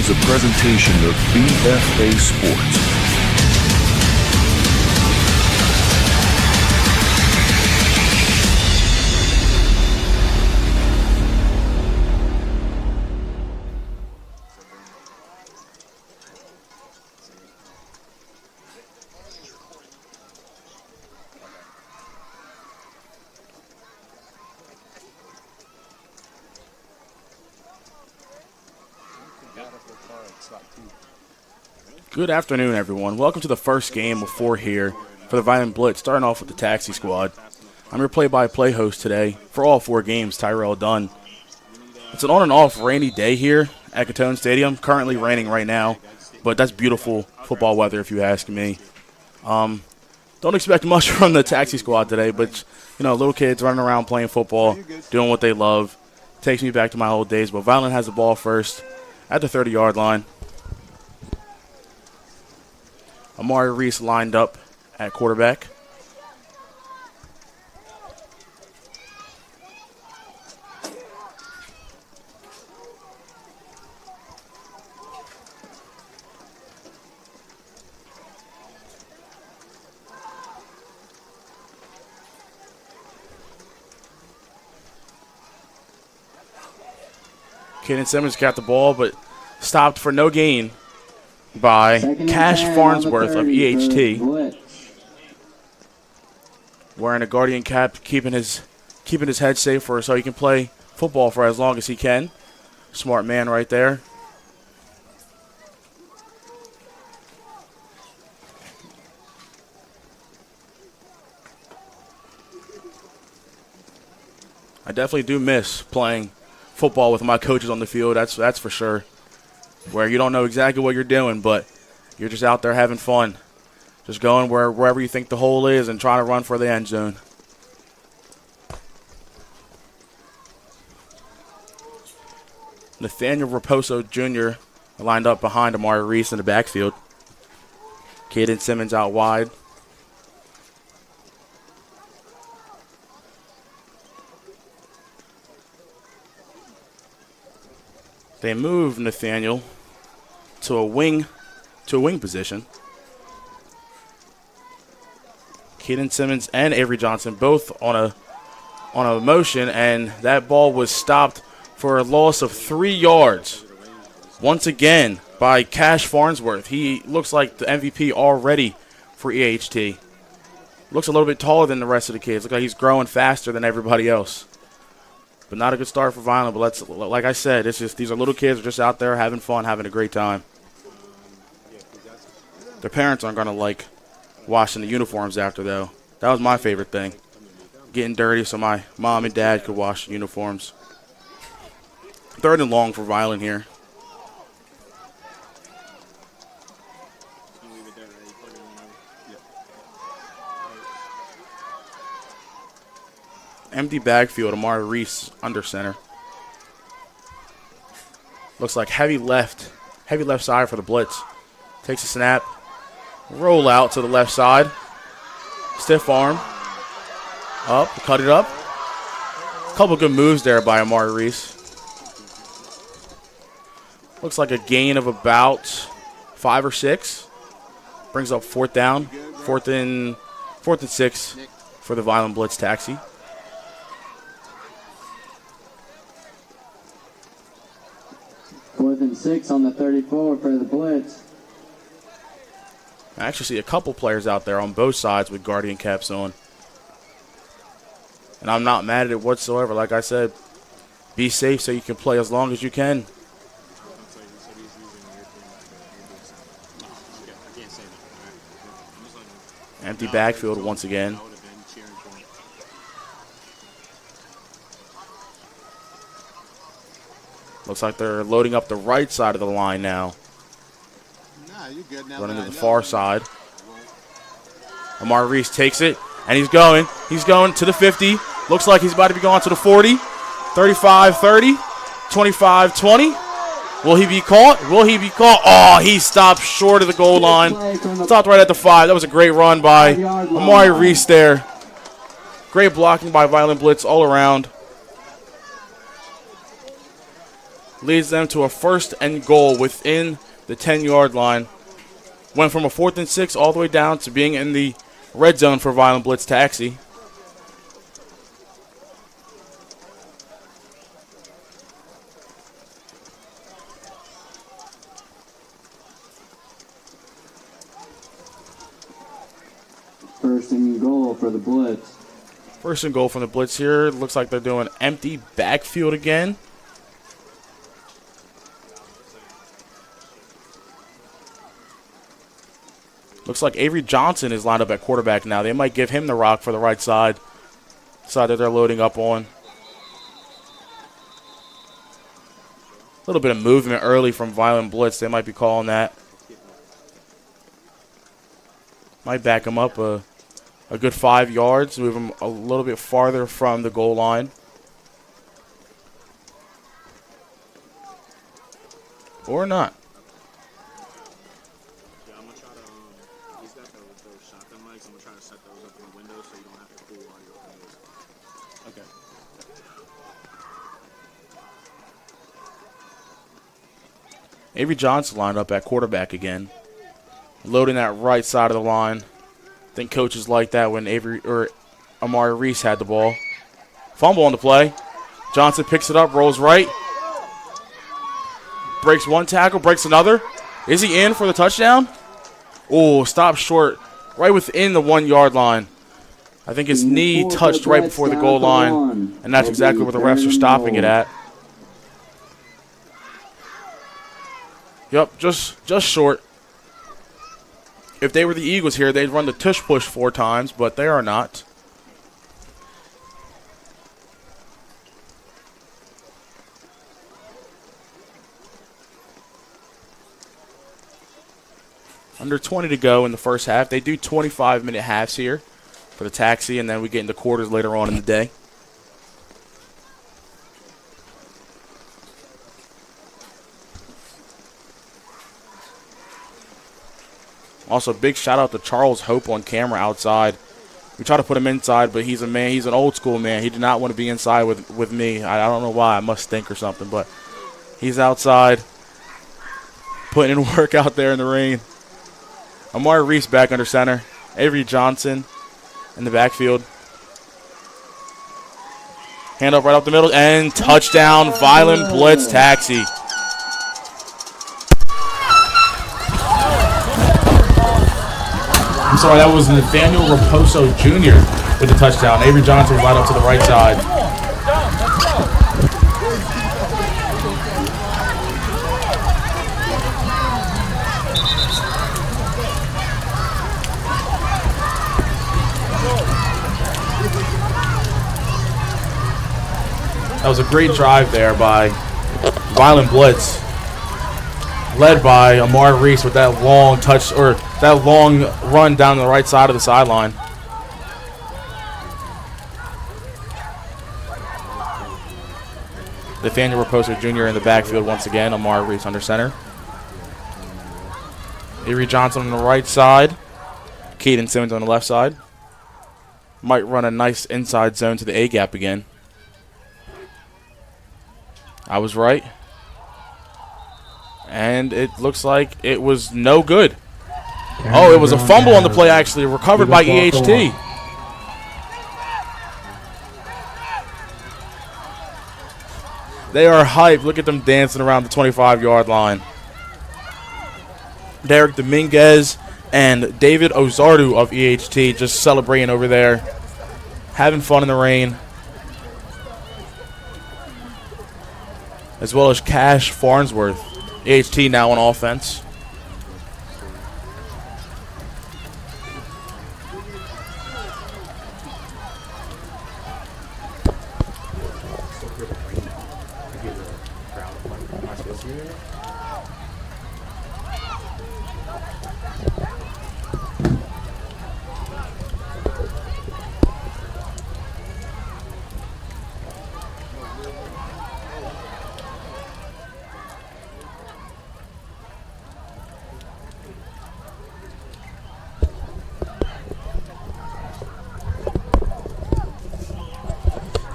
is a presentation of BFA Sports. Good afternoon, everyone. Welcome to the first game of 4 here for the Vineland Blitz, starting off with the taxi squad. I'm your play-by-play host today for all 4 games, Tyrell Dunn. It's an on and off rainy day here at Gittone Stadium. Currently raining right now, but that's beautiful football weather if you ask me. Don't expect much from the taxi squad today, but, you know, little kids running around playing football, doing what they love. Takes me back to my old days, but Vineland has the ball first at the 30-yard line. Amari Reese lined up at quarterback. Gittone Simmons got the ball, but stopped for no gain by Cash Farnsworth of EHT. Wearing a Guardian cap, keeping his head safe so he can play football for as long as he can. Smart man right there. I definitely do miss playing football with my coaches on the field, that's for sure. Where you don't know exactly what you're doing, but you're just out there having fun. Just going wherever you think the hole is and trying to run for the end zone. Nathaniel Raposo Jr. lined up behind Amari Reese in the backfield. Gittone Simmons out wide. They move Nathaniel to a wing position. Gittone Simmons and Avery Johnson both on a motion, and that ball was stopped for a loss of 3 yards. Once again by Cash Farnsworth. He looks like the MVP already for EHT. Looks a little bit taller than the rest of the kids. Looks like he's growing faster than everybody else. But not a good start for Vineland. But like I said, it's just these are little kids just out there having fun, having a great time. Their parents aren't going to like washing the uniforms after, though. That was my favorite thing. Getting dirty so my mom and dad could wash the uniforms. 3rd and long for Vineland here. Empty backfield, Amari Reese under center. Looks like heavy left side for the blitz. Takes a snap. Roll out to the left side. Stiff arm. Up, cut it up. A couple good moves there by Amari Reese. Looks like a gain of about 5 or 6. Brings up 4th down. 4th and 6 for the Vineland Blitz taxi. Fourth and 6 on the 34 for the blitz. I actually see a couple players out there on both sides with Guardian caps on. And I'm not mad at it whatsoever. Like I said, be safe so you can play as long as you can. Empty backfield once again. Looks like they're loading up the right side of the line now. Running to the far side. Amari Reese takes it, and he's going. He's going to the 50. Looks like he's about to be going to the 40. 35-30. 25-20. Will he be caught? Will he be caught? Oh, he stopped short of the goal line. Stopped right at the 5. That was a great run by Amari Reese there. Great blocking by Vineland Blitz all around. leads them to a 1st and goal within the 10-yard line. Went from a 4th and 6 all the way down to being in the red zone for Vineland Blitz Taxi. First and goal for the Blitz. 1st and goal from the Blitz here. Looks like they're doing empty backfield again. Looks like Avery Johnson is lined up at quarterback now. They might give him the rock for the right side that they're loading up on. A little bit of movement early from Vineland Blitz. They might be calling that. Might back him up a good 5 yards, move him a little bit farther from the goal line. Or not. Yeah, I'm going to try to, he's got those shotgun mics. I'm going to try to set those up in the window so you don't have to pull audio from those. Okay. Avery Johnson lined up at quarterback again. Loading that right side of the line. I think coaches like that when Amari Reese had the ball. Fumble on the play. Johnson picks it up, rolls right. Breaks one tackle, breaks another. Is he in for the touchdown? Oh, stop short. Right within the 1-yard line. I think his knee touched right before the goal line. And that's exactly where the refs are stopping it at. Yep, just short. If they were the Eagles here, they'd run the tush push 4 times, but they are not. Under 20 to go in the first half. They do 25-minute halves here for the Taxi, and then we get into quarters later on in the day. Also, big shout out to Charles Hope on camera outside. We try to put him inside, but he's a man. He's an old school man. He did not want to be inside with me. I don't know why. I must stink or something, but he's outside putting in work out there in the rain. Amari Reese back under center. Avery Johnson in the backfield. Hand up right up the middle, and touchdown, Vineland Blitz Taxi. I'm sorry, that was Nathaniel Raposo Jr. with the touchdown. Avery Johnson was right up to the right side. That was a great drive there by Vineland Blitz, led by Amari Reese with that long touch, or that long run down the right side of the sideline. Nathaniel Raposo Jr. in the backfield once again. Amari Reese under center. Avery Johnson on the right side. Caden Simmons on the left side. Might run a nice inside zone to the A-gap again. I was right. And it looks like it was no good. Oh, it was a fumble on the play, actually, recovered by EHT. They are hyped. Look at them dancing around the 25-yard line. Derek Dominguez and David Ozardu of EHT just celebrating over there, having fun in the rain. As well as Cash Farnsworth. EHT now on offense.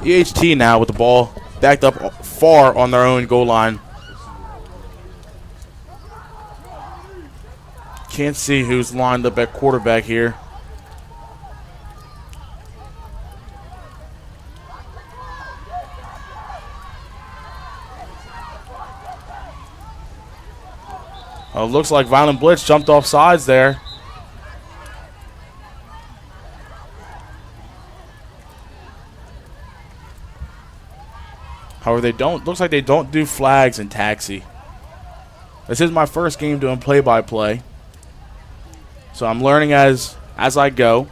EHT now with the ball backed up far on their own goal line. Can't see who's lined up at quarterback here. Oh, looks like Vineland Blitz jumped off sides there. However, looks like they don't do flags in taxi. This is my first game doing play-by-play. So I'm learning as I go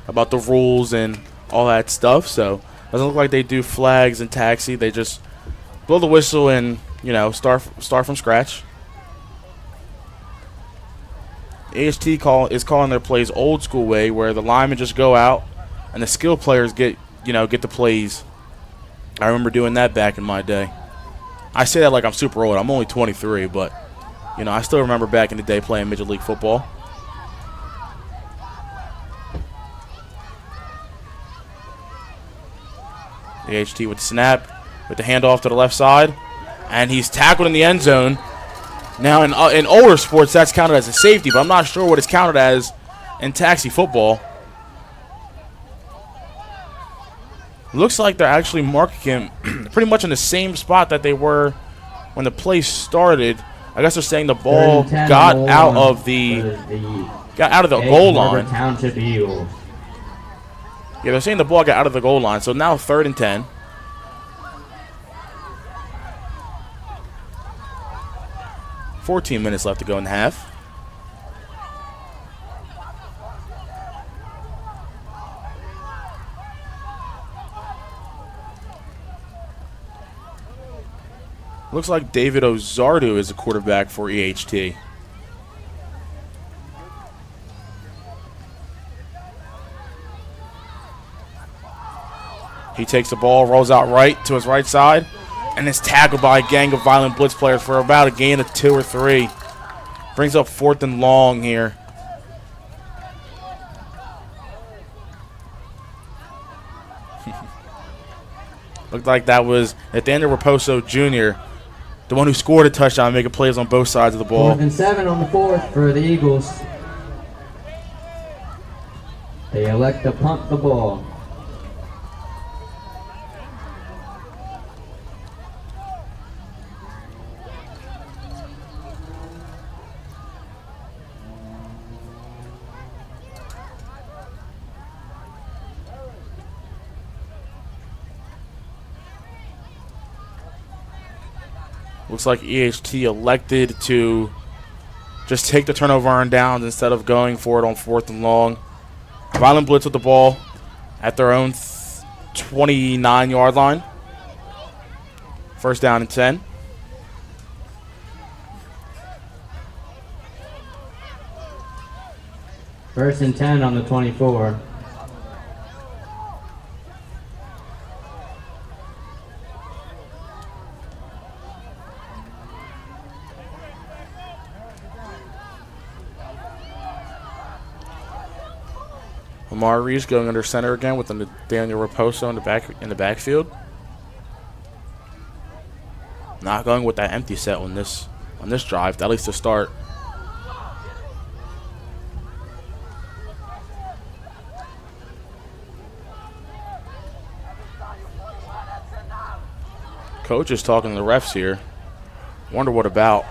about the rules and all that stuff. So it doesn't look like they do flags in taxi. They just blow the whistle and, start from scratch. EHT is calling their plays old school way, where the linemen just go out and the skill players get the plays. I remember doing that back in my day. I say that like I'm super old. I'm only 23, but I still remember back in the day playing Major League Football. EHT with the snap, with the handoff to the left side, and he's tackled in the end zone. Now, in older sports, that's counted as a safety, but I'm not sure what it's counted as in taxi football. Looks like they're actually marking him pretty much in the same spot that they were when the play started. I guess they're saying the ball got out of the goal line. Township Eagles. Yeah, they're saying the ball got out of the goal line. So now 3rd and 10. .14 minutes left to go in the half. Looks like David Ozardu is the quarterback for EHT. He takes the ball, rolls out right to his right side, and is tackled by a gang of Vineland Blitz players for about a gain of 2 or 3. Brings up 4th and long here. Looked like that was Nathaniel Raposo Jr., the one who scored a touchdown, making plays on both sides of the ball. 4th and 7 on the 4th for the Eagles. They elect to punt the ball. Looks like EHT elected to just take the turnover on downs instead of going for it on 4th and long. Vineland Blitz with the ball at their own 29-yard line. 1st down and 10. First and 10 on the 24. Lamar Reese going under center again with Daniel Raposo in the backfield. Not going with that empty set on this drive, at least to start. Coach is talking to the refs here. Wonder what about.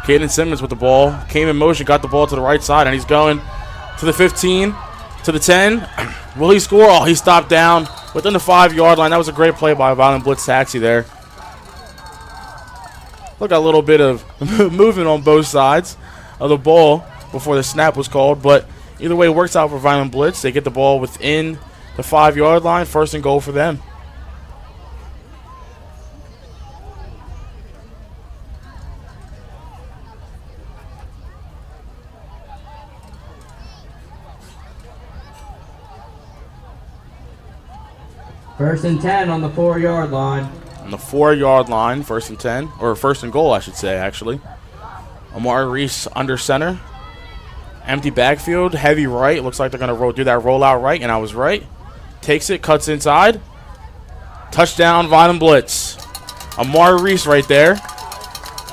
Caden Simmons with the ball. Came in motion, got the ball to the right side, and he's going to the 15, to the 10. Will he score? Oh, he stopped down within the 5-yard line. That was a great play by Vineland Blitz taxi there. Look at a little bit of movement on both sides of the ball before the snap was called, but either way it works out for Vineland Blitz. They get the ball within the 5-yard line. 1st and goal for them. First and 10 on the 4-yard line. On the 4-yard line, 1st and 10, or 1st and goal, I should say, actually. Amari Reese under center. Empty backfield, heavy right. Looks like they're going to do that rollout right, and I was right. Takes it, cuts inside. Touchdown, Vineland Blitz. Amari Reese right there.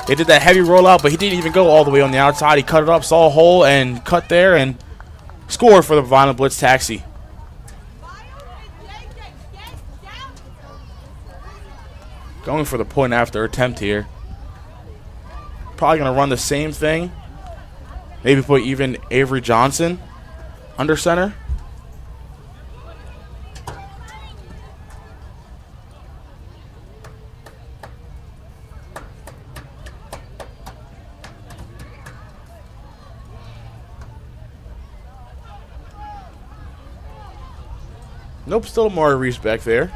They did that heavy rollout, but he didn't even go all the way on the outside. He cut it up, saw a hole, and cut there, and scored for the Vineland Blitz taxi. Going for the point after attempt here. Probably going to run the same thing. Maybe put even Avery Johnson under center. Nope, still Amari Reese back there.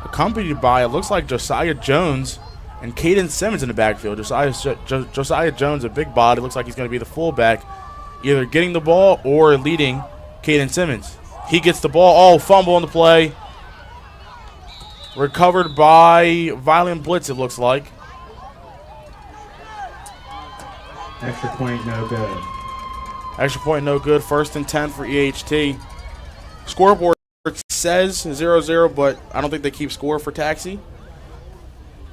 Accompanied by, it looks like Josiah Jones and Caden Simmons in the backfield. Josiah Jones, a big body, looks like he's going to be the fullback, either getting the ball or leading Caden Simmons. He gets the ball. Oh, fumble on the play. Recovered by Vineland Blitz, it looks like. Extra point, no good. Extra point, no good. 1st and 10 for EHT. Scoreboard says 0-0, but I don't think they keep score for taxi.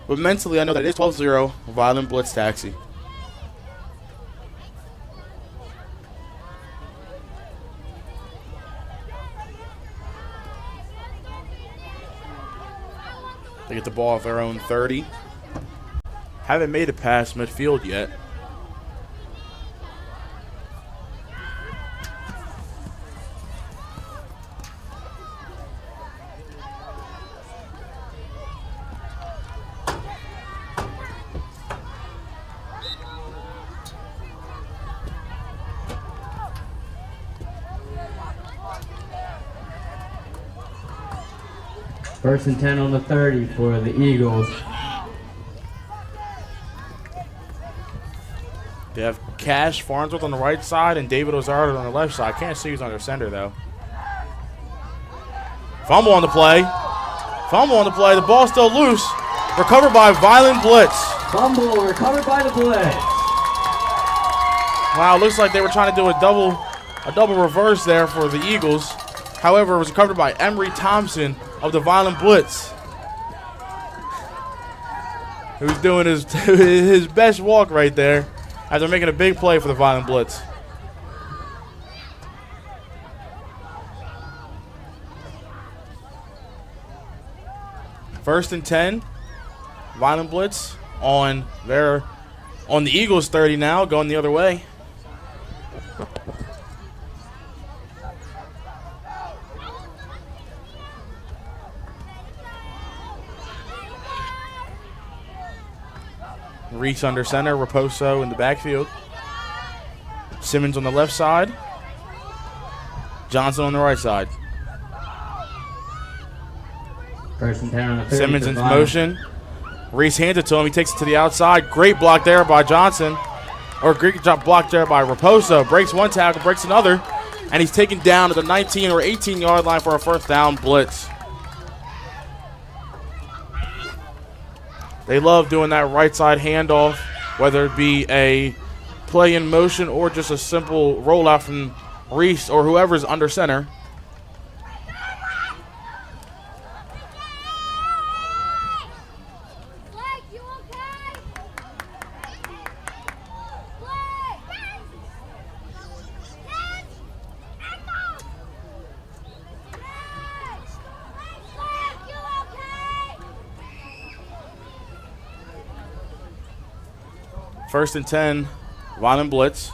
But mentally, I know that it is 12-0, Vineland Blitz taxi. They get the ball off their own 30. Haven't made it past midfield yet. First and 10 on the 30 for the Eagles. They have Cash Farnsworth on the right side and David Ozardo on the left side. Can't see who's under center, though. Fumble on the play. Fumble on the play. The ball's still loose. Recovered by Vineland Blitz. Fumble recovered by the Blitz. Wow, looks like they were trying to do a double reverse there for the Eagles. However, it was recovered by Emery Thompson of the Vineland Blitz, who's doing his best walk right there after making a big play for the Vineland Blitz. First and 10, Vineland Blitz on the Eagles 30 now, going the other way. Reese under center, Raposo in the backfield. Simmons on the left side. Johnson on the right side. First and 10 on the 30. Simmons in motion. Reese hands it to him. He takes it to the outside. Great block there by Johnson. Or great block there by Raposo. Breaks one tackle, breaks another. And he's taken down at the 19 or 18-yard line for a 1st down blitz. They love doing that right side handoff, whether it be a play in motion or just a simple rollout from Reese or whoever's under center. First and 10, Vineland Blitz.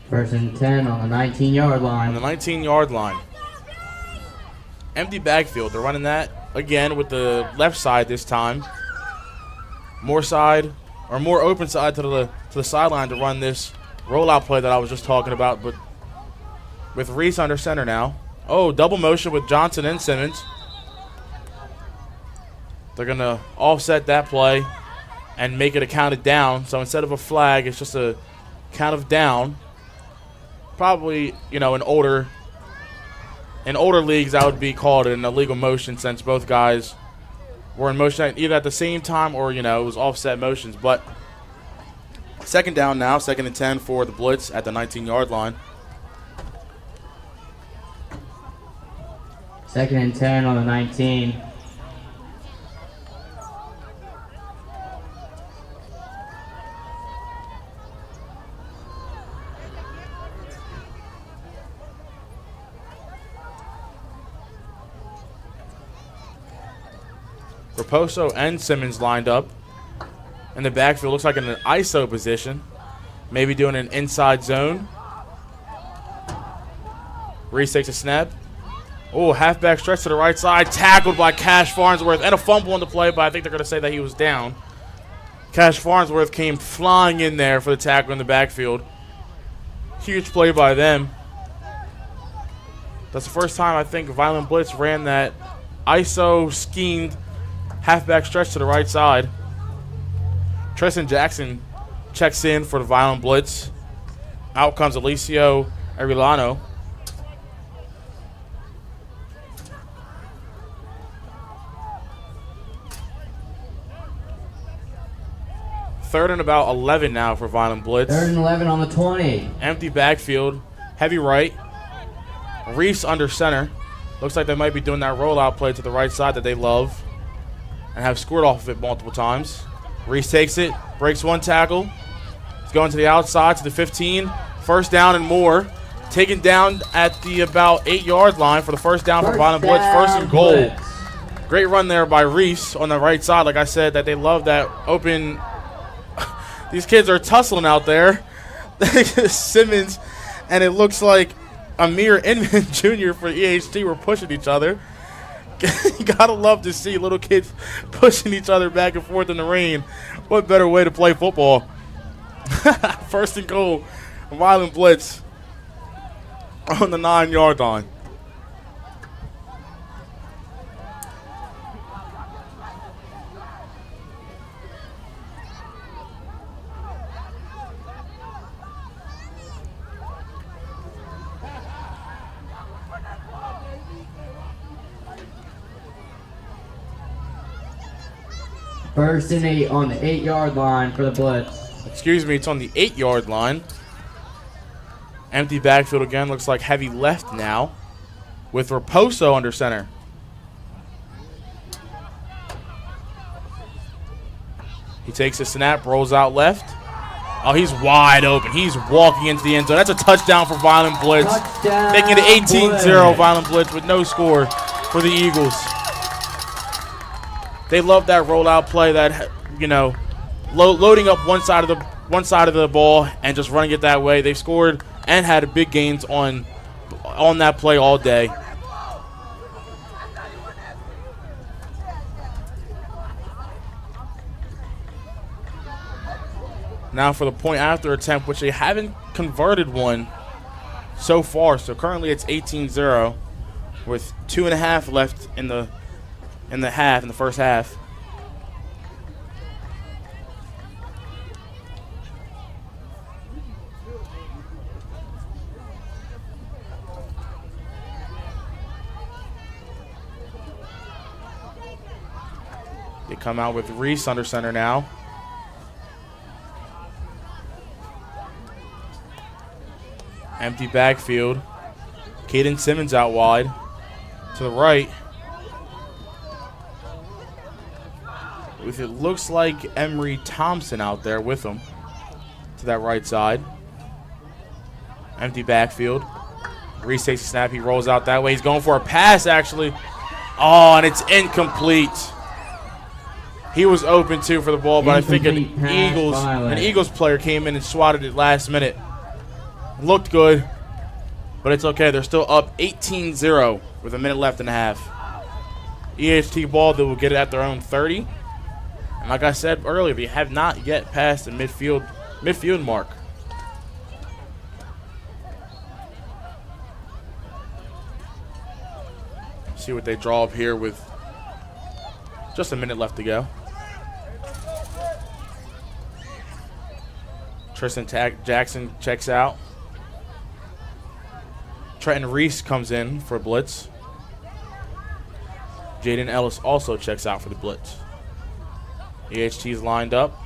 First and 10 on the 19-yard line. On the 19-yard line. Empty backfield. They're running that again with the left side this time. More open side to the sideline to run this rollout play that I was just talking about, but with Reese under center now. Oh, double motion with Johnson and Simmons. They're going to offset that play and make it a counted down. So instead of a flag, it's just a count of down. Probably, in older leagues, that would be called an illegal motion since both guys were in motion either at the same time or, it was offset motions. But Second down now, 2nd and 10 for the Blitz at the 19-yard line. 2nd and 10 on the 19. Raposo and Simmons lined up in the backfield. Looks like in an ISO position. Maybe doing an inside zone. Reese takes a snap. Oh, halfback stretch to the right side. Tackled by Cash Farnsworth. And a fumble on the play, but I think they're going to say that he was down. Cash Farnsworth came flying in there for the tackle in the backfield. Huge play by them. That's the first time I think Vineland Blitz ran that ISO schemed halfback stretch to the right side. Tristan Jackson checks in for the Vineland Blitz. Out comes Alicio Arellano. Third and about 11 now for Vineland Blitz. 3rd and 11 on the 20. Empty backfield. Heavy right. Reese under center. Looks like they might be doing that rollout play to the right side that they love and have scored off of it multiple times. Reese takes it, breaks one tackle. He's going to the outside to the 15. First down and more. Taken down at the about 8-yard line for the first down for Vineland Blitz. First and goal. Blitz. Great run there by Reese on the right side. Like I said, that they love that open. These kids are tussling out there. Simmons and it looks like Amir Inman Jr. for EHT were pushing each other. You gotta love to see little kids pushing each other back and forth in the rain. What better way to play football? First and goal, Vineland Blitz on the 9-yard line. First and 8 on the 8-yard line for the Blitz. Excuse me, it's on the 8-yard line. Empty backfield again. Looks like heavy left now with Raposo under center. He takes a snap, rolls out left. Oh, he's wide open. He's walking into the end zone. That's a touchdown for Vineland Blitz. Touchdown, Making it 18-0 Blitz. Vineland Blitz with no score for the Eagles. They love that rollout play, that, you know, loading up one side of the ball and just running it that way. They've scored and had big gains on that play all day. Now for the point after attempt, which they haven't converted one so far. So currently it's 18-0 with 2.5 left in the first half. They come out with Reese under center now. Empty backfield. Caden Simmons out wide. To the right. With it looks like Emery Thompson out there with him. To that right side. Empty backfield. Reese takes a snap. He rolls out that way. He's going for a pass, actually. Oh, and it's incomplete. He was open, too, for the ball, but I think an Eagles player came in and swatted it last minute. Looked good, but it's okay. They're still up 18-0 with a minute left in the half. EHT ball, they will get it at their own 30. And like I said earlier, they have not yet passed the midfield mark. See what they draw up here with just a minute left to go. Tristan Jackson checks out. Trenton Reese comes in for blitz. Jaden Ellis also checks out for the blitz. EHT's lined up.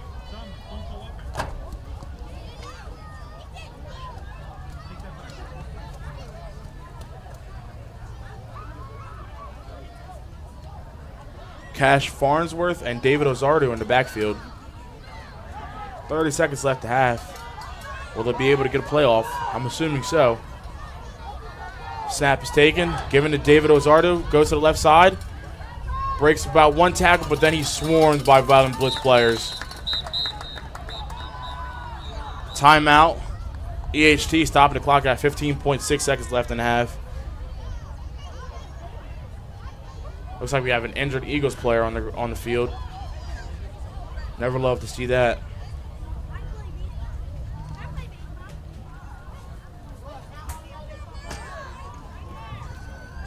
Cash Farnsworth and David Ozardo in the backfield. 30 seconds left to half. Will they be able to get a playoff? I'm assuming so. Snap is taken, given to David Ozardo, goes to the left side. Breaks about one tackle, but then he's swarmed by Vineland Blitz players. Timeout. EHT stopping the clock at 15.6 seconds left in the half. Looks like we have an injured Eagles player on the field. Never love to see that.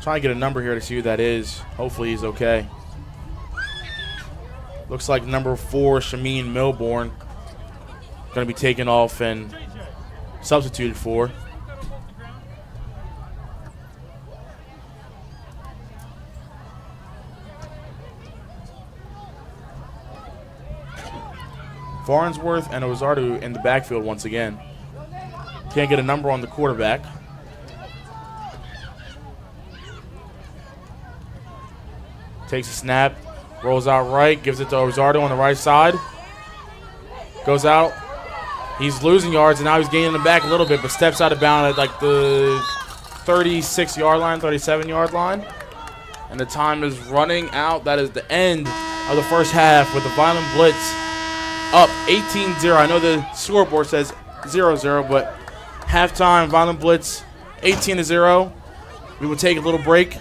Trying to get a number here to see who that is. Hopefully he's okay. Looks like number 4, Shameen Milborn, going to be taken off and substituted for. Farnsworth and Ozardo in the backfield once again. Can't get a number on the quarterback. Takes a snap, rolls out right, gives it to Ozardo on the right side. Goes out. He's losing yards, and now he's gaining them back a little bit, but steps out of bounds at like the 36-yard line, 37-yard line. And the time is running out. That is the end of the first half with the Vineland Blitz up 18-0. I know the scoreboard says 0-0, but halftime, Vineland Blitz 18-0. We will take a little break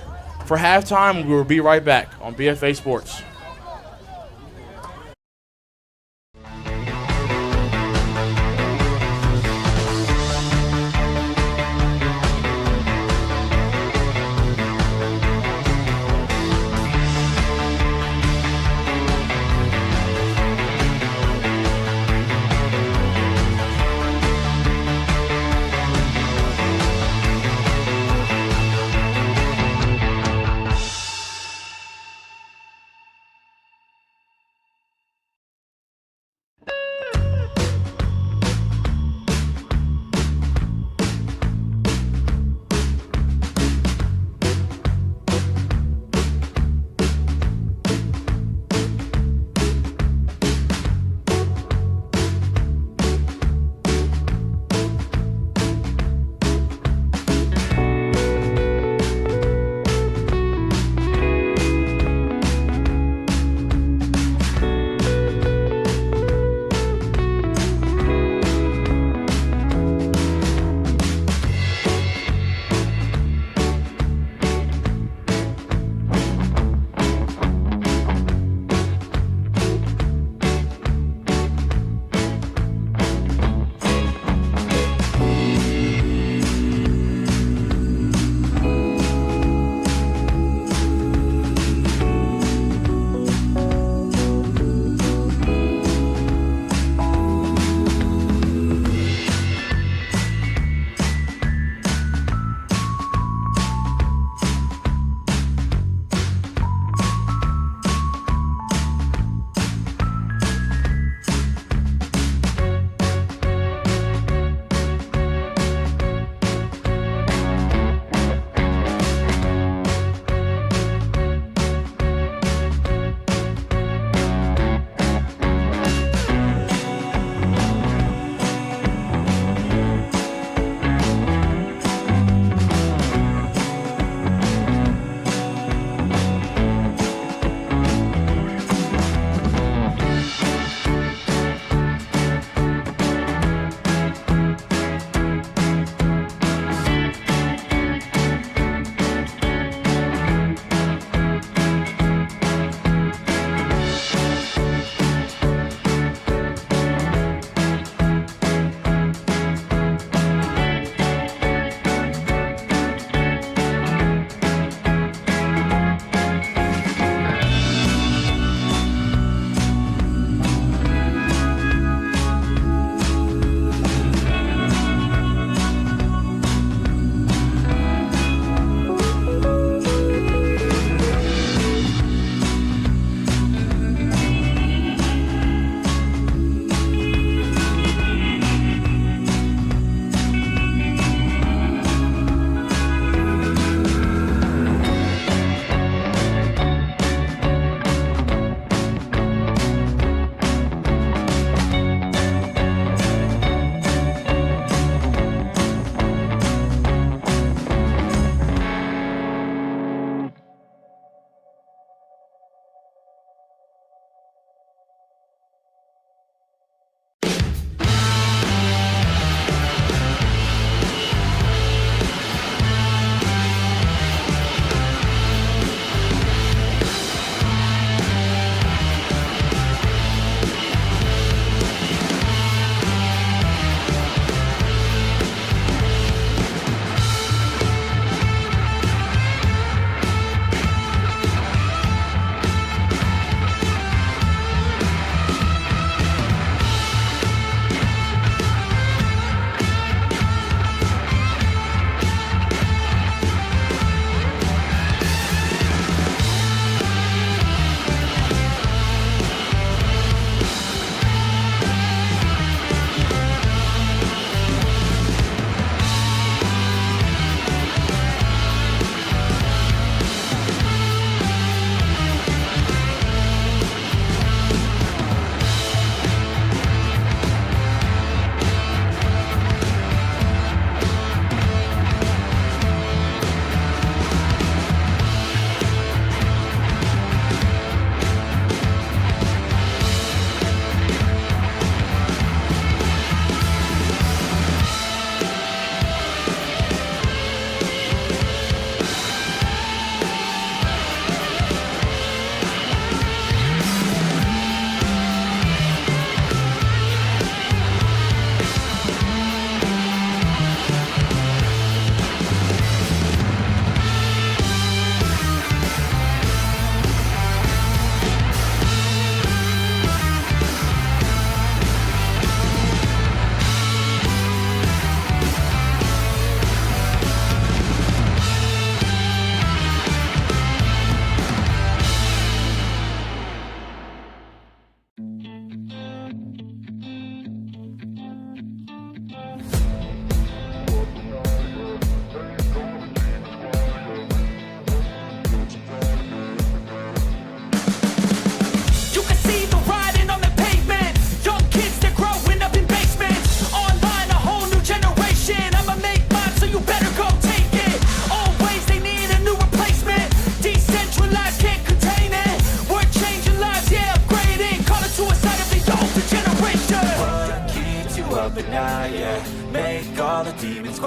for halftime. We will be right back on BFA Sports.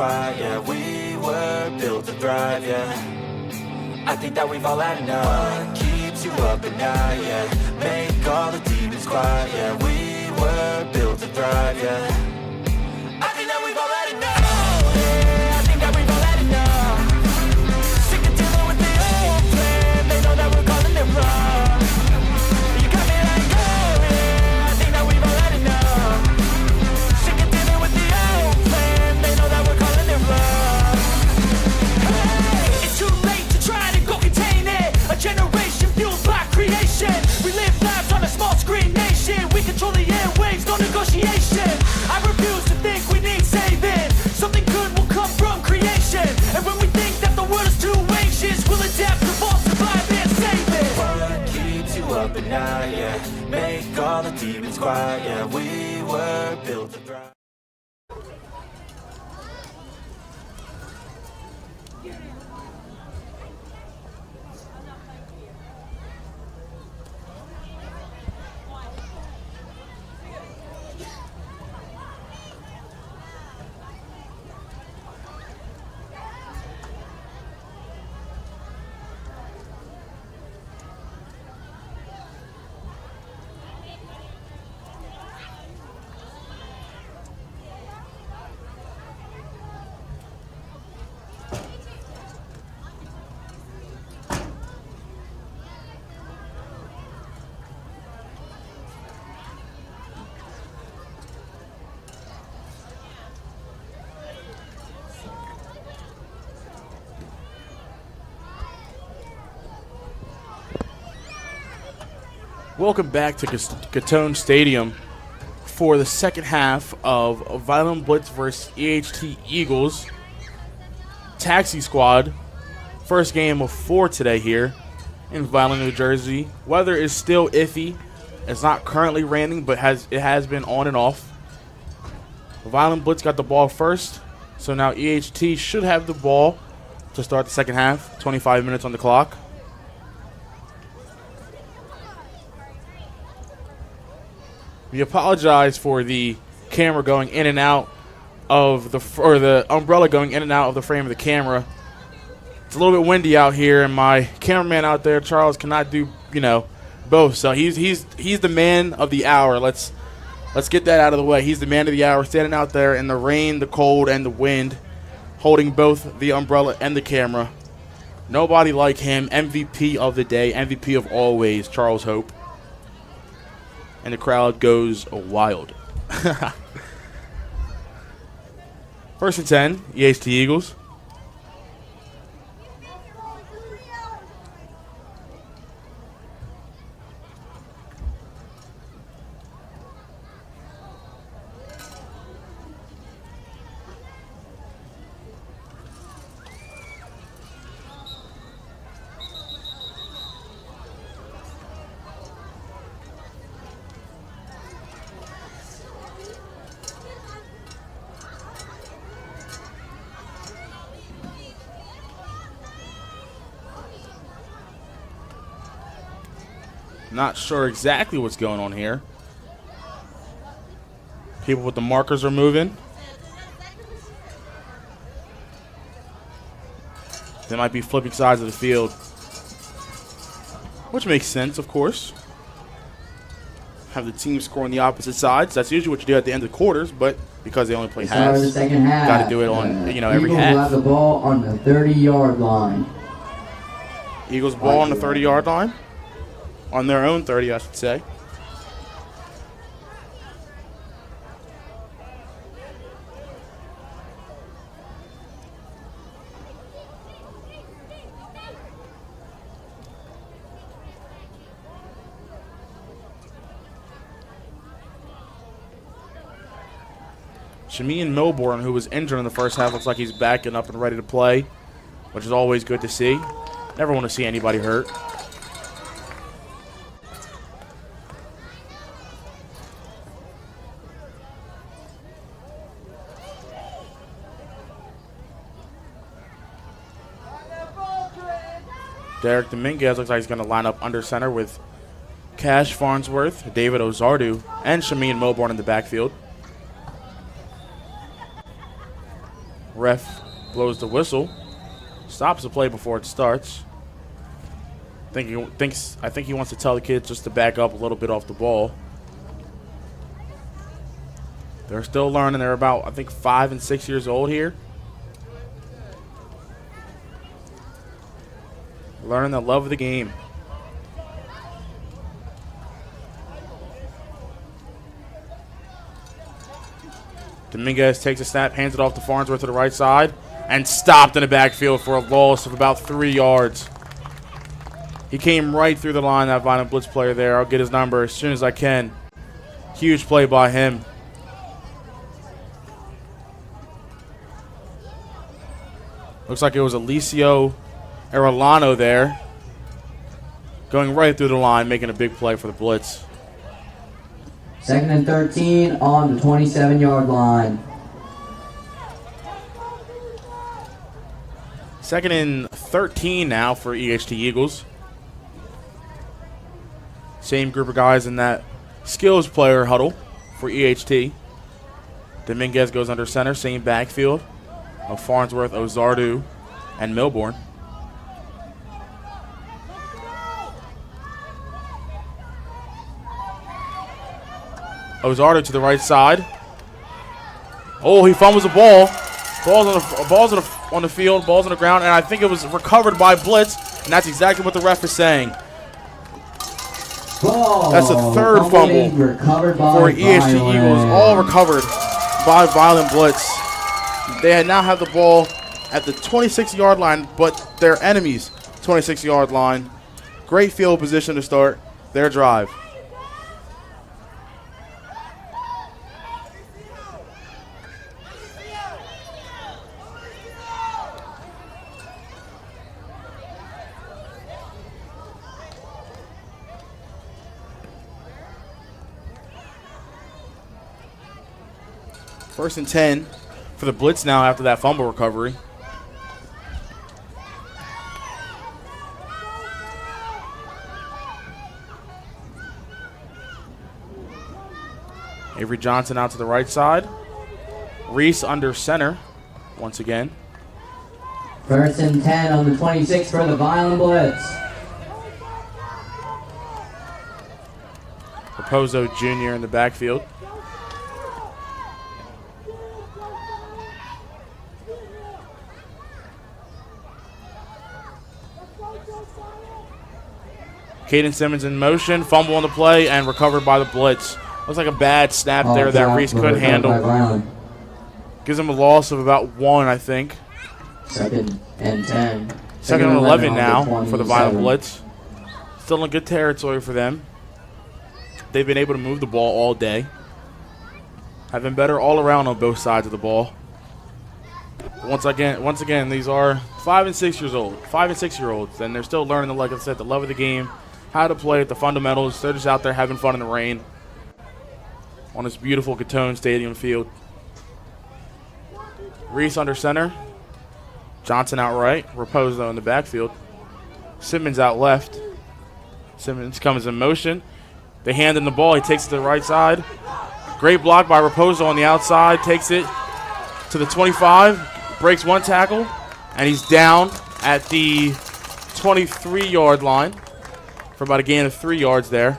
squad, yeah, we were built to thrive, yeah. I think that we've all had enough. What keeps you up at night, yeah. Make all the demons quiet, yeah. We were built to thrive, yeah. I think that we've all had enough. Yeah, I think that we've all had enough. Sick of dealing with the old plan. They know that we're calling it wrong. You got me like, oh yeah, I think that we've all had enough. Sick of dealing with the old plan. They know that we're calling it wrong. Hey, it's too late to try to go contain it. A generation fueled by creation. We live lives on a small screen nation. We control the airwaves, no negotiation. I refuse to think we need saving. Something good will come from creation. And when we think that the world is too anxious, we'll adapt, evolve, survive, and save it. What keeps you up at night, yeah. Make all the demons quiet, yeah. We were built to thrive. Welcome back to Gittone Stadium for the second half of Vineland Blitz versus EHT Eagles. Taxi Squad. First game of 4 today here in Vineland, New Jersey. Weather is still iffy. It's not currently raining, but it has been on and off. Vineland Blitz got the ball first, so now EHT should have the ball to start the second half. 25 minutes on the clock. We apologize for the camera going in and out of the umbrella going in and out of the frame of the camera. It's a little bit windy out here, and my cameraman out there, Charles, cannot do both. So he's the man of the hour. Let's get that out of the way. He's the man of the hour, standing out there in the rain, the cold, and the wind, holding both the umbrella and the camera. Nobody like him. MVP of the day, MVP of always, Charles Hope. And the crowd goes wild. First and 10, EHT Eagles. Not sure exactly what's going on here. People with the markers are moving. They might be flipping sides of the field, which makes sense, of course. Have the team score on the opposite sides. That's usually what you do at the end of quarters, but because they only play halves, got to do it on every Eagles half. have the ball on the 30-yard line. Eagles ball on the 30-yard line. On their own 30, I should say. Shameen Milborn, who was injured in the first half, looks like he's back and up and ready to play, which is always good to see. Never want to see anybody hurt. Derek Dominguez looks like he's going to line up under center with Cash Farnsworth, David Ozardu, and Shameen Milborn in the backfield. Ref blows the whistle, stops the play before it starts. I think he wants to tell the kids just to back up a little bit off the ball. They're still learning. They're about, I think, 5 and 6 years old here. Learning the love of the game. Dominguez takes a snap, hands it off to Farnsworth to the right side, and stopped in the backfield for a loss of about 3 yards. He came right through the line, that Vineland Blitz player there. I'll get his number as soon as I can. Huge play by him. Looks like it was Alicio Arellano there. Going right through the line, making a big play for the Blitz. 2nd and 13 on the 27-yard line. 2nd and 13 now for EHT Eagles. Same group of guys in that skills player huddle for EHT. Dominguez goes under center, same backfield of Farnsworth, Ozardu, and Milbourne. Ozardu to the right side. Oh, he fumbles the ball. Ball's on the field, ball's on the ground, and I think it was recovered by Blitz, and that's exactly what the ref is saying. That's the 3rd fumble for EHT Eagles, all recovered by Vineland Blitz. They now have the ball at the 26-yard line, but their enemy's 26-yard line. Great field position to start their drive. First and 10 for the Blitz now after that fumble recovery. Avery Johnson out to the right side. Reese under center once again. 1st and 10 on the 26 for the Vineland Blitz. Raposo Jr. in the backfield. Caden Simmons in motion, fumble on the play, and recovered by the Blitz. Looks like a bad snap there that Reese couldn't handle. Gives him a loss of about 1, I think. 2nd and 10. 2nd and 11 now for the Vineland Blitz. Still in good territory for them. They've been able to move the ball all day. Have been better all around on both sides of the ball. Once again, these are 5 and 6 years old, 5 and 6 year olds, and they're still learning, like I said, the love of the game, how to play it, the fundamentals. They're just out there having fun in the rain on this beautiful Gittone Stadium field. Reese under center. Johnson out right. Raposo in the backfield. Simmons out left. Simmons comes in motion. They hand him the ball. He takes it to the right side. Great block by Raposo on the outside. Takes it to the 25. Breaks 1 tackle. And he's down at the 23-yard line for about a gain of 3 yards there.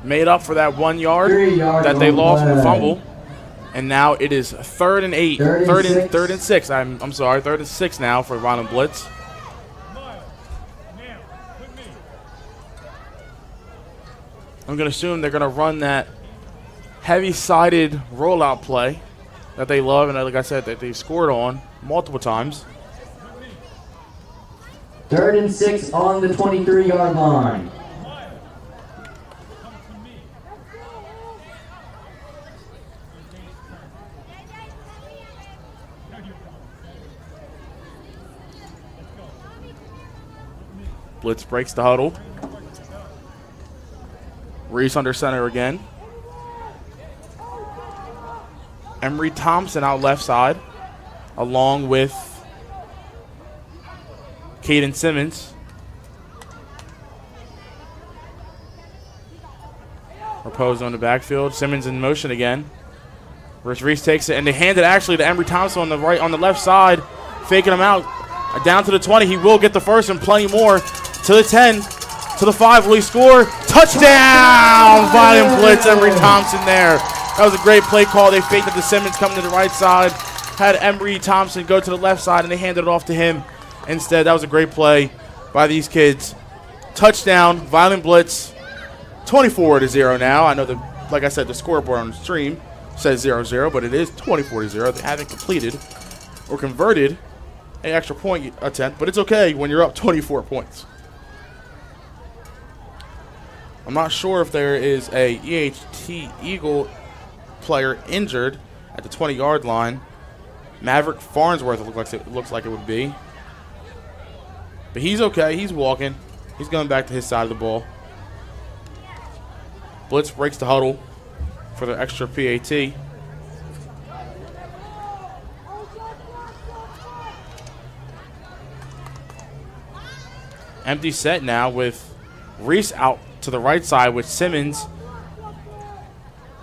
Made up for that 1 yard that they lost from the fumble. And now it is 3rd and 8. Third and 6. I'm sorry, 3rd and 6 now for Vineland Blitz. I'm going to assume they're going to run that heavy-sided rollout play that they love, and like I said, that they've scored on multiple times. 3rd and 6 on the 23-yard line. Blitz breaks the huddle. Reese under center again. Emery Thompson out left side, along with Caden Simmons. Raposo in the backfield. Simmons in motion again. Reese takes it, and they hand it actually to Embry Thompson on the left side, faking him out. Down to the 20. He will get the first and plenty more. To the 10. To the 5. Will he score? Touchdown! Vineland Blitz. Embry Thompson there. That was a great play call. They faked it to Simmons coming to the right side. Had Embry Thompson go to the left side, and they handed it off to him instead. That was a great play by these kids. Touchdown. Vineland Blitz. 24-0 now. I know that, like I said, the scoreboard on the stream says 0-0, but it is 24-0. They haven't completed or converted an extra point attempt, but it's okay when you're up 24 points. I'm not sure if there is a EHT Eagle player injured at the 20-yard line. Maverick Farnsworth looks like it would be. But he's okay. He's walking. He's going back to his side of the ball. Blitz breaks the huddle for the extra PAT. Empty set now with Reese out to the right side with Simmons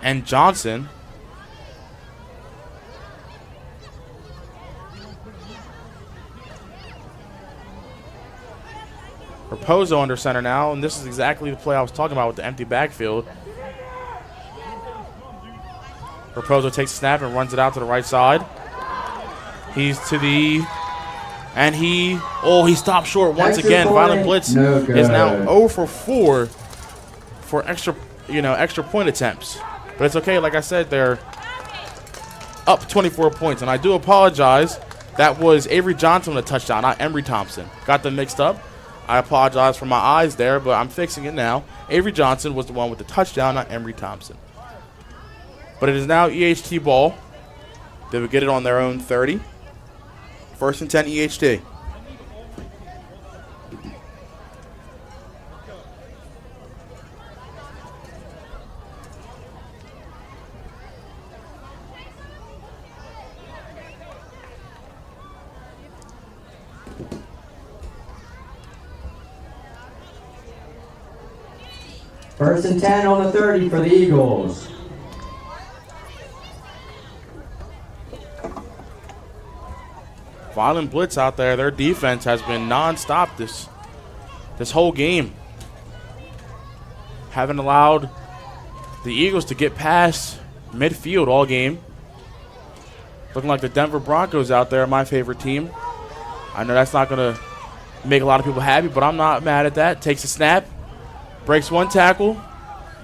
and Johnson. Raposo under center now, and this is exactly the play I was talking about with the empty backfield. Raposo takes a snap and runs it out to the right side. He's to the... And he stopped short once again. Vineland Blitz is now 0 for 4 for extra point attempts. But it's okay. Like I said, they're up 24 points. And I do apologize. That was Avery Johnson with a touchdown, not Embry Thompson. Got them mixed up. I apologize for my eyes there, but I'm fixing it now. Avery Johnson was the one with the touchdown, not Embry Thompson. But it is now EHT ball. They would get it on their own 30. First and 10 EHT. First and 10 on the 30 for the Eagles. Vineland Blitz out there. Their defense has been nonstop this whole game. Haven't allowed the Eagles to get past midfield all game. Looking like the Denver Broncos out there, my favorite team. I know that's not going to make a lot of people happy, but I'm not mad at that. Takes a snap, breaks one tackle,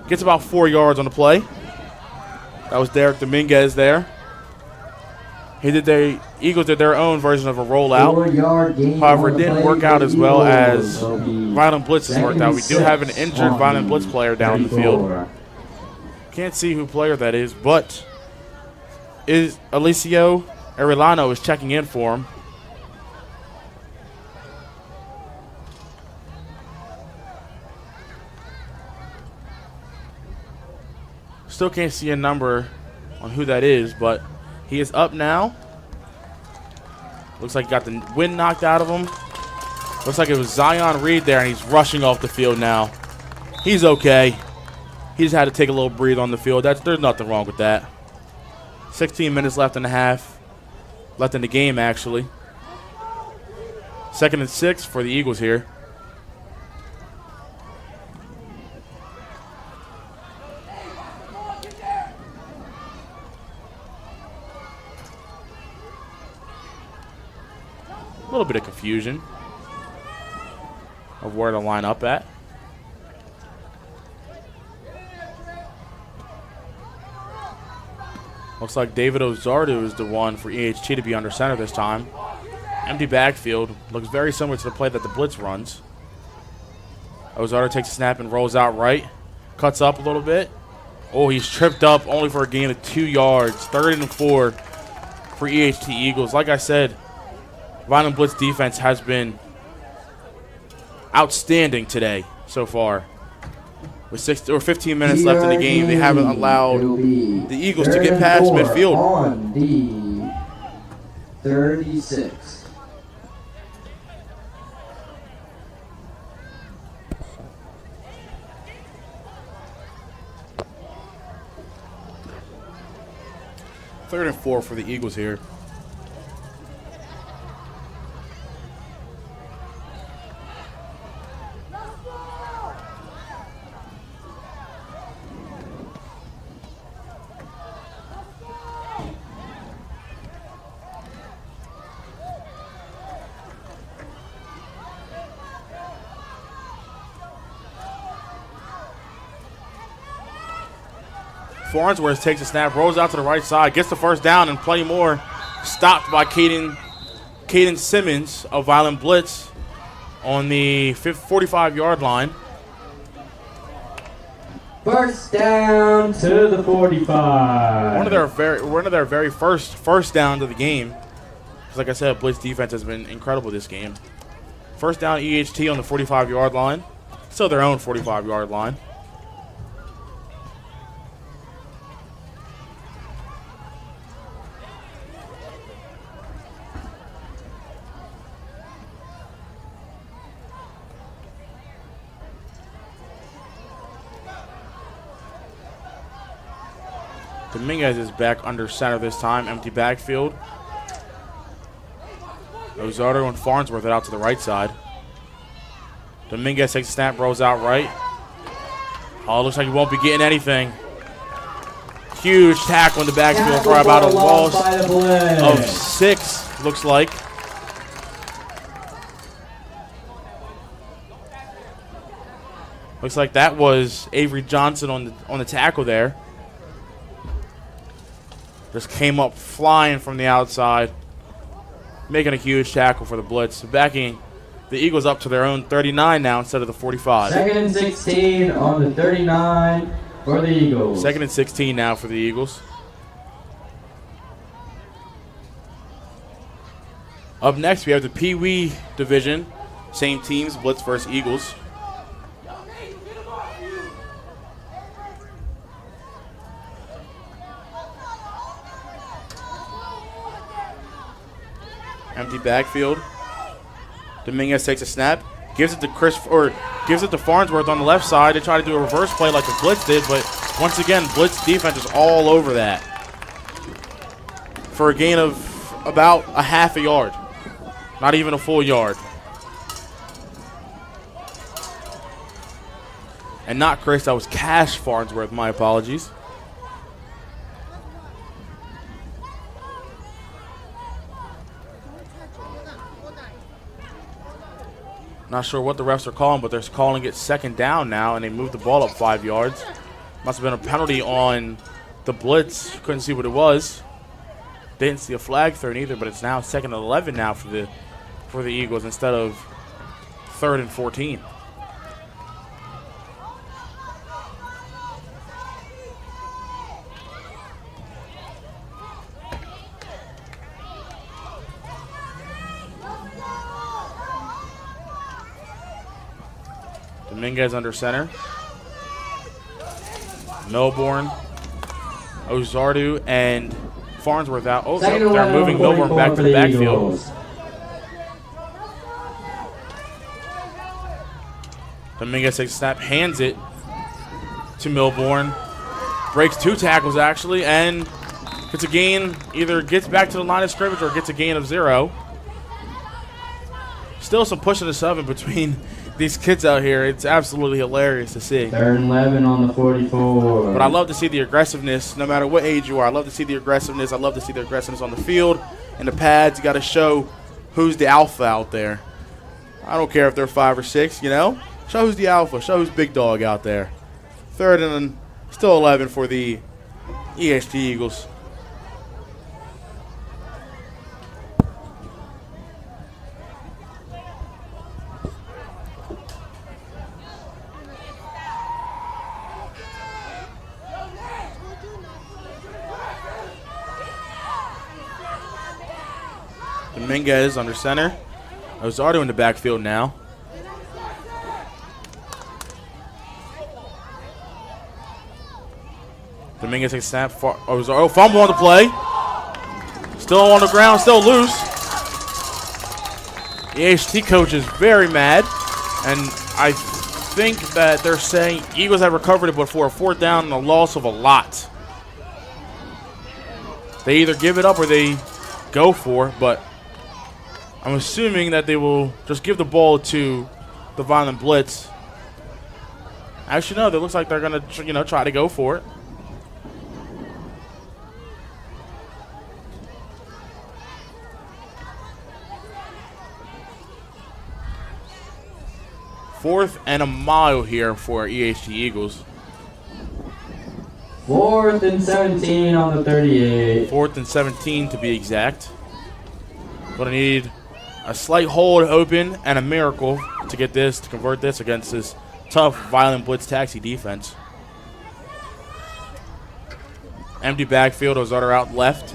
gets about 4 yards on the play. That was Derek Dominguez there. Eagles did their own version of a rollout. However, it didn't work out as well as Vineland Blitz has worked out. We do have an injured Vineland Blitz player down the field. Can't see who player that is, but Alicio Arellano is checking in for him. Still can't see a number on who that is, but he is up now. Looks like he got the wind knocked out of him. Looks like it was Zion Reed there, and he's rushing off the field now. He's okay. He just had to take a little breathe on the field. There's nothing wrong with that. 16 minutes left in the half. Left in the game, actually. 2nd and 6 for the Eagles here. A little bit of confusion of where to line up at. Looks like David Ozardo is the one for EHT to be under center this time. Empty backfield. Looks very similar to the play that the Blitz runs. Ozardo takes a snap and rolls out right. Cuts up a little bit. Oh, he's tripped up only for a gain of 2 yards. 3rd and 4 for EHT Eagles. Like I said, Vineland Blitz defense has been outstanding today so far. With 15 minutes left in the game, they haven't allowed the Eagles to get past midfield. On the 36. 3rd and 4 for the Eagles here. Farnsworth takes a snap, rolls out to the right side, gets the first down and plenty more. Stopped by Caden Simmons of Vineland Blitz on the 45-yard line. First down to the 45. One of their very first downs of the game. Because like I said, Blitz defense has been incredible this game. First down EHT on the 45-yard line. Still their own 45-yard line. Dominguez is back under center this time. Empty backfield. Ozardo and Farnsworth are out to the right side. Dominguez takes a snap, rolls out right. Oh, looks like he won't be getting anything. Huge tackle in the backfield for about a loss of 6, looks like. Looks like that was Avery Johnson on the tackle there. Just came up flying from the outside, making a huge tackle for the Blitz. Backing the Eagles up to their own 39 now instead of the 45. 2nd and 16 on the 39 for the Eagles. 2nd and 16 now for the Eagles. Up next, we have the Pee Wee division. Same teams, Blitz versus Eagles. Empty backfield. Dominguez takes a snap, gives it to Farnsworth on the left side. They try to do a reverse play like the Blitz did, but once again, Blitz defense is all over that for a gain of about a half a yard, not even a full yard. And not Chris, that was Cash Farnsworth. My apologies. Not sure what the refs are calling, but they're calling it 2nd down now, and they moved the ball up 5 yards. Must have been a penalty on the Blitz. Couldn't see what it was. Didn't see a flag thrown either, but it's now 2nd and 11 now for the Eagles instead of 3rd and 14. Dominguez under center. Melbourne, Ozardo, and Farnsworth out. Oh, they're moving Melbourne back to the backfield. Dominguez takes a snap, hands it to Melbourne. Breaks 2 tackles, actually, and gets a gain. Either gets back to the line of scrimmage or gets a gain of 0. Still some pushing and shoving between these kids out here. It's absolutely hilarious to see. 3rd and 11 on the 44. But I love to see the aggressiveness, no matter what age you are. I love to see the aggressiveness. I love to see the aggressiveness on the field and the pads. You got to show who's the alpha out there. I don't care if they're 5 or 6, you know. Show who's the alpha. Show who's big dog out there. 3rd and still 11 for the EHT Eagles. Dominguez under center. Ozardo in the backfield now. Dominguez takes a snap. Ozardo fumble on the play. Still on the ground, still loose. The EHT coach is very mad, and I think that they're saying Eagles have recovered it, but for a 4th down and a loss of a lot. They either give it up or they go for it, but I'm assuming that they will just give the ball to the Vineland Blitz. Actually, no, it looks like they're going to, try to go for it. Fourth and a mile here for EHT Eagles. 4th and 17 on the 38. 4th and 17 to be exact. Going to need a slight hold open and a miracle to convert this against this tough Vineland Blitz taxi defense. Empty backfield, Ozardo out left.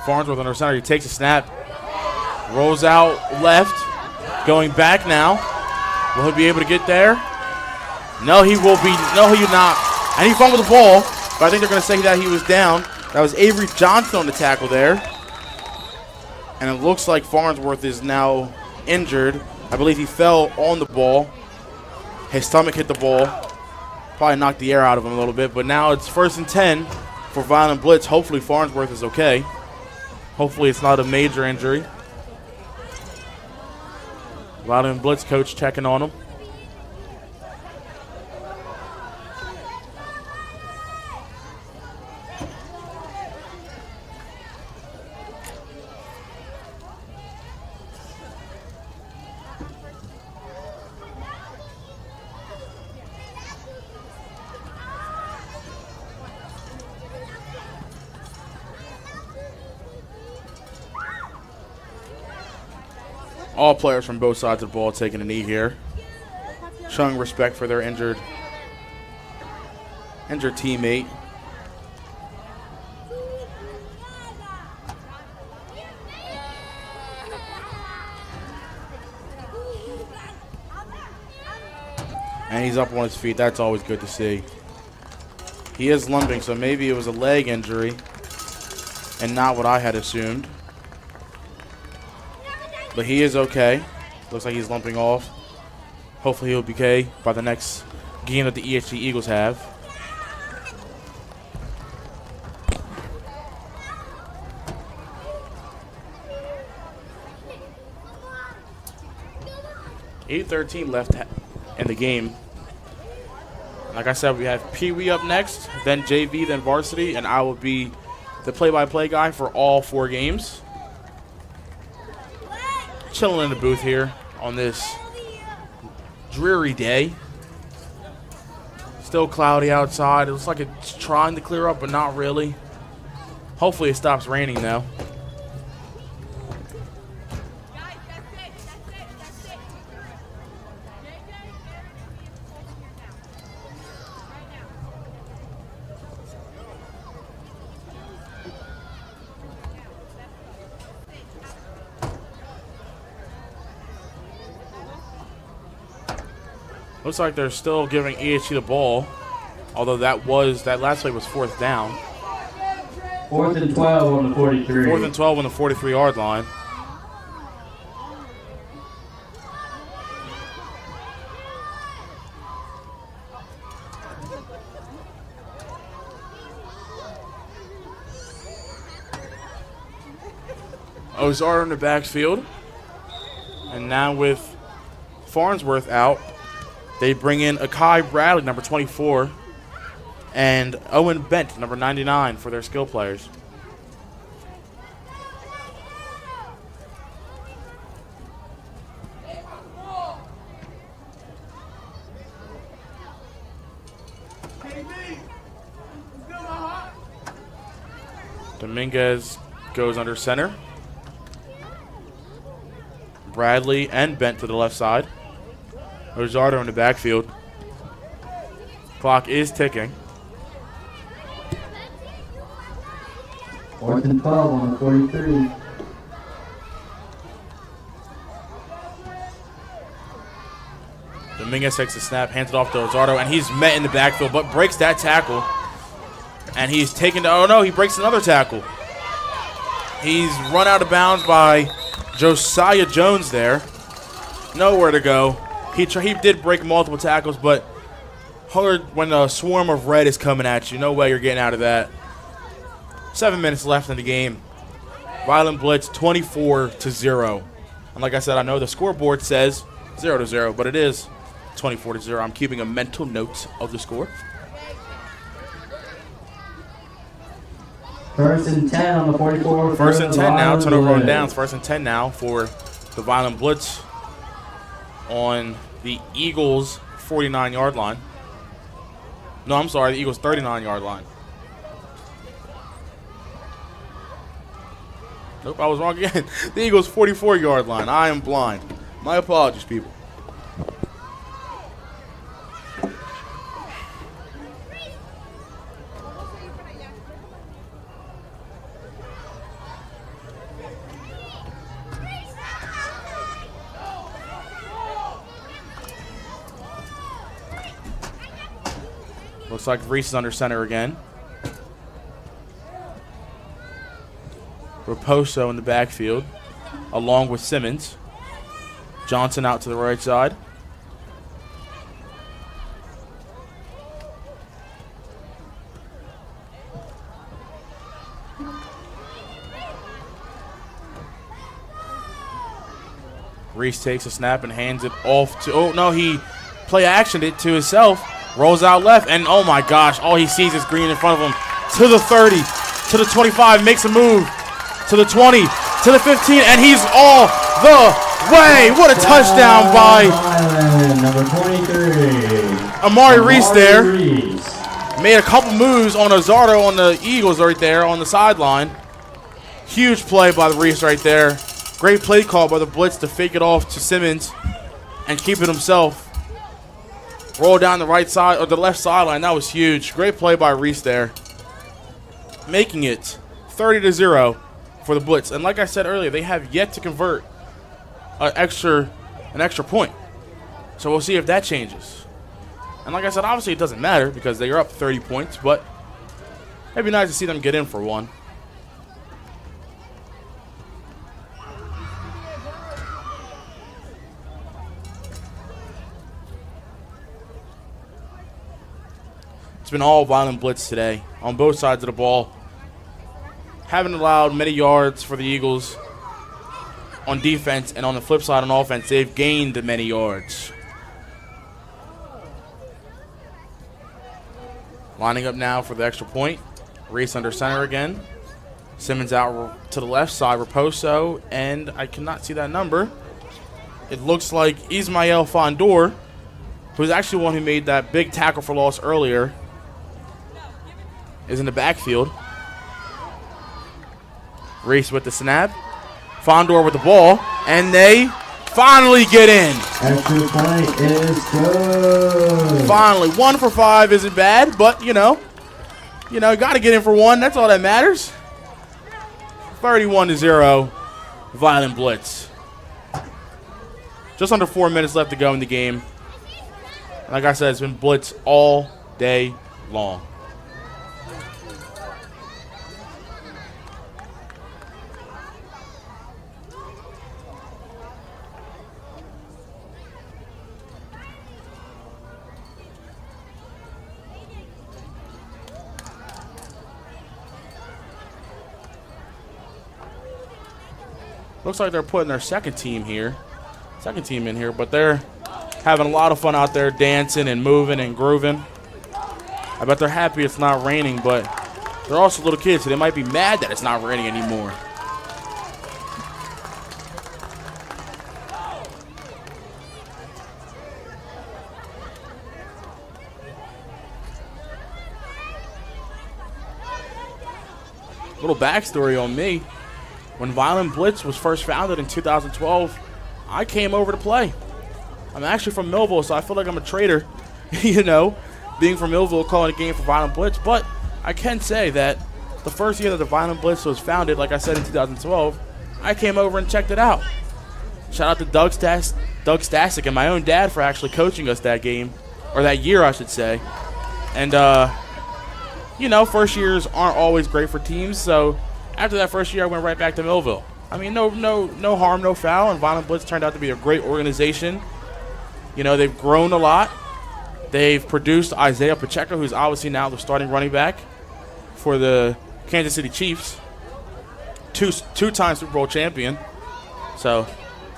Farnsworth under center, he takes a snap. Rolls out left, going back now. Will he be able to get there? No, he will be. No, he will not. And he fumbled the ball, but I think they're going to say that he was down. That was Avery Johnson on the tackle there. And it looks like Farnsworth is now injured. I believe he fell on the ball. His stomach hit the ball. Probably knocked the air out of him a little bit. But now it's 1st and 10 for Vineland Blitz. Hopefully Farnsworth is okay. Hopefully it's not a major injury. Vineland Blitz coach checking on him. All players from both sides of the ball taking a knee here, showing respect for their injured teammate. And he's up on his feet. That's always good to see. He is limping, so maybe it was a leg injury and not what I had assumed. But he is okay. Looks like he's limping off. Hopefully he'll be okay by the next game that the EHT Eagles have. $8:13 left in the game. Like I said, we have Pee Wee up next, then JV, then varsity, and I will be the play-by-play guy for all 4 games. Chilling in the booth here on this dreary day. Still cloudy outside. It looks like it's trying to clear up, but not really. Hopefully it stops raining though. Looks like they're still giving EHT the ball, although that last play was 4th down. 4th and 12 on the 43. 4th and 12 on the 43-yard line. Ozardo in the backfield. And now with Farnsworth out, they bring in Akai Bradley, number 24, and Owen Bent, number 99, for their skill players. Dominguez goes under center. Bradley and Bent to the left side. Ozardo in the backfield. Clock is ticking. 4th and 12 on the 43. Dominguez takes the snap, hands it off to Ozardo, and he's met in the backfield, but breaks that tackle. And he's taken to, oh no, he breaks another tackle. He's run out of bounds by Josiah Jones there. Nowhere to go. He did break multiple tackles, but when a swarm of red is coming at you. No way you're getting out of that. 7 minutes left in the game. Vineland Blitz 24-0. And like I said, I know the scoreboard says 0-0, but it is 24-0. I'm keeping a mental note of the score. First and 10 on the 44. First and 10 now. Turnover on Blitz. downs. First and 10 now for the Vineland Blitz on the Eagles' 49-yard line. No, I'm sorry, the Eagles' 39-yard line. Nope, I was wrong again. The Eagles' 44-yard line. I am blind. My apologies, people. Looks like Reese is under center again. Raposo in the backfield, along with Simmons. Johnson out to the right side. Reese takes a snap and hands it off to, oh no, he play actioned it to himself. Rolls out left, and oh my gosh, all he sees is green in front of him. To the 30, to the 25, makes a move. To the 20, to the 15, and he's all the way. What a touchdown by number 23. Amari Reese there. Reese. Made a couple moves on Azardo on the Eagles right there on the sideline. Huge play by the Reese right there. Great play call by the Blitz to fake it off to Simmons and keep it himself. Roll down the right side or the left sideline. That was huge. Great play by Reese there. Making it 30-0 for the Blitz. And like I said earlier, they have yet to convert an extra point. So we'll see if that changes. And like I said, obviously it doesn't matter because they are up 30 points, but it'd be nice to see them get in for one. It's been all Vineland Blitz today on both sides of the ball. Haven't allowed many yards for the Eagles on defense, and on the flip side on offense, they've gained many yards. Lining up now for the extra point. Reese under center again. Simmons out to the left side, Raposo, and I cannot see that number. It looks like Ismael Fondor, who's actually the one who made that big tackle for loss earlier, is in the backfield. Reese with the snap. Fondor with the ball. And they finally get in. Extra point is good. Finally. 1 for 5 isn't bad, but, you got to get in for one. That's all that matters. 31-0. Vineland Blitz. Just under 4 minutes left to go in the game. Like I said, it's been Blitz all day long. Looks like they're putting their second team in here, but they're having a lot of fun out there dancing and moving and grooving. I bet they're happy it's not raining, but they're also little kids, so they might be mad that it's not raining anymore. Little backstory on me. When Vineland Blitz was first founded in 2012, I came over to play. I'm actually from Millville, so I feel like I'm a traitor, being from Millville, calling a game for Vineland Blitz. But I can say that the first year that the Vineland Blitz was founded, like I said in 2012, I came over and checked it out. Shout out to Doug Stasic and my own dad for actually coaching us that game, or that year, I should say. And, first years aren't always great for teams, so after that first year, I went right back to Millville. I mean, no harm, no foul, and Vineland Blitz turned out to be a great organization. They've grown a lot, They've produced Isaiah Pacheco, who's obviously now the starting running back for the Kansas City Chiefs. Two-time Super Bowl champion. So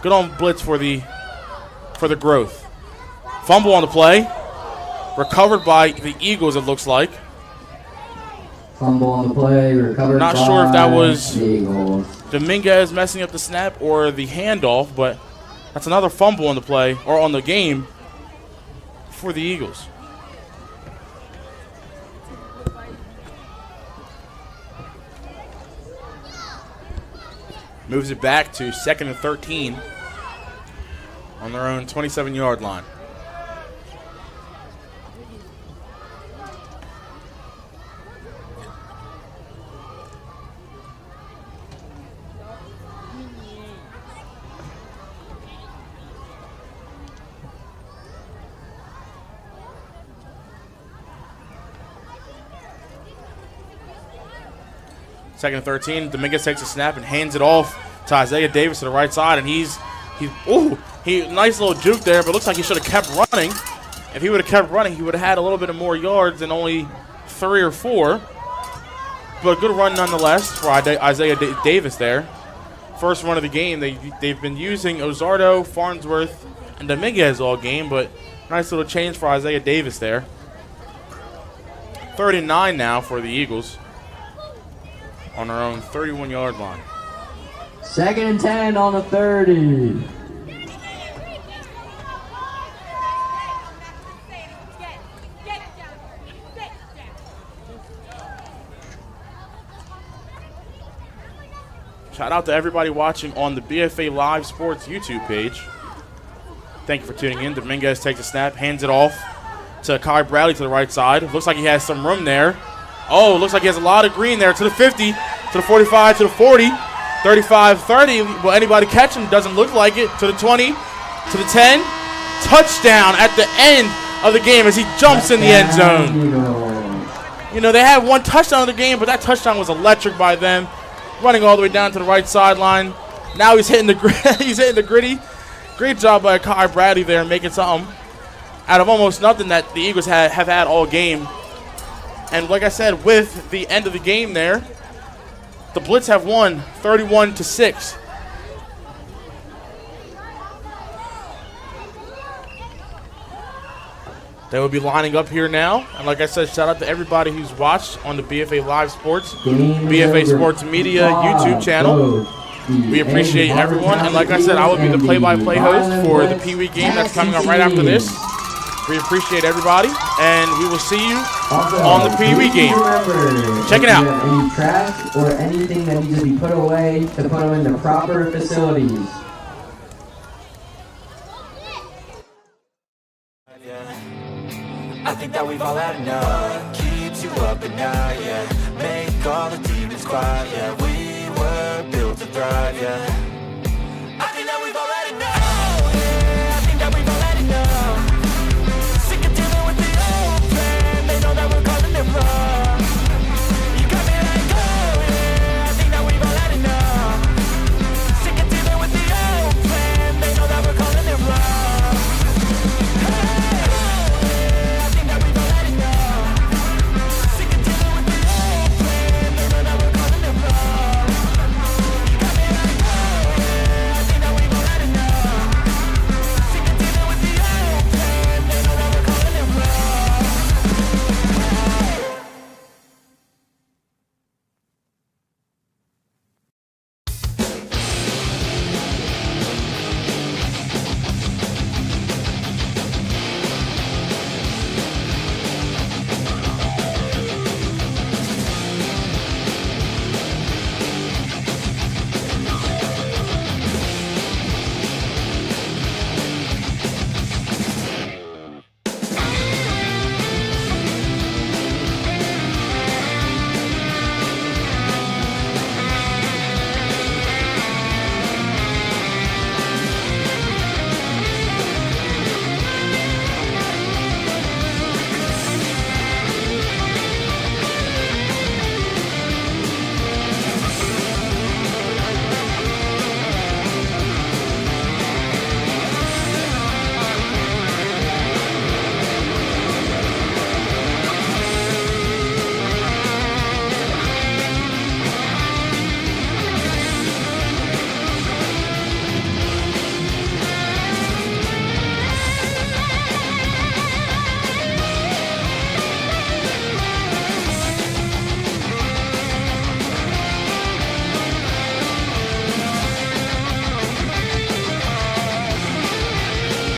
good on Blitz for the growth. Fumble on the play. Recovered by the Eagles, it looks like. Fumble on the play, recovered. Not sure if that was the Eagles. Dominguez messing up the snap or the handoff, but that's another fumble on the play or on the game for the Eagles. Moves it back to 2nd and 13 on their own 27-yard line. Second and 13, Dominguez takes a snap and hands it off to Isaiah Davis to the right side, and he nice little juke there, but looks like he should have kept running. If he would have kept running, he would have had a little bit of more yards than only 3 or 4. But a good run nonetheless for Isaiah Davis there. First run of the game. They've been using Ozardo, Farnsworth, and Dominguez all game, but nice little change for Isaiah Davis there. 39 now for the Eagles on our own 31-yard line. 2nd and 10 on the 30. Shout out to everybody watching on the BFA Live Sports YouTube page. Thank you for tuning in. Dominguez takes a snap, hands it off to Kai Bradley to the right side. Looks like he has some room there. Oh, looks like he has a lot of green there to the 50, to the 45, to the 40, 35, 30. Will anybody catch him? Doesn't look like it. To the 20, to the 10. Touchdown at the end of the game as he jumps in the end zone. You know, they had one touchdown in the game, but that touchdown was electric by them. Running all the way down to the right sideline. Now he's hitting the gritty. Great job by Kai Bradley there, making something out of almost nothing that the Eagles have had all game. And like I said, with the end of the game there, the Blitz have won 31-6. They will be lining up here now. And like I said, shout out to everybody who's watched on the BFA Live Sports, BFA Sports Media YouTube channel. We appreciate everyone. And like I said, I will be the play-by-play host for the Pee Wee game that's coming up right after this. We appreciate everybody, and we will see you on the Pee Wee game. Check it out. If you have any trash or anything that needs to be put away, to put them in the proper facilities. I think that we've all had enough. Keeps you up at night, yeah. Make all the demons quiet, yeah. We were built to thrive, yeah.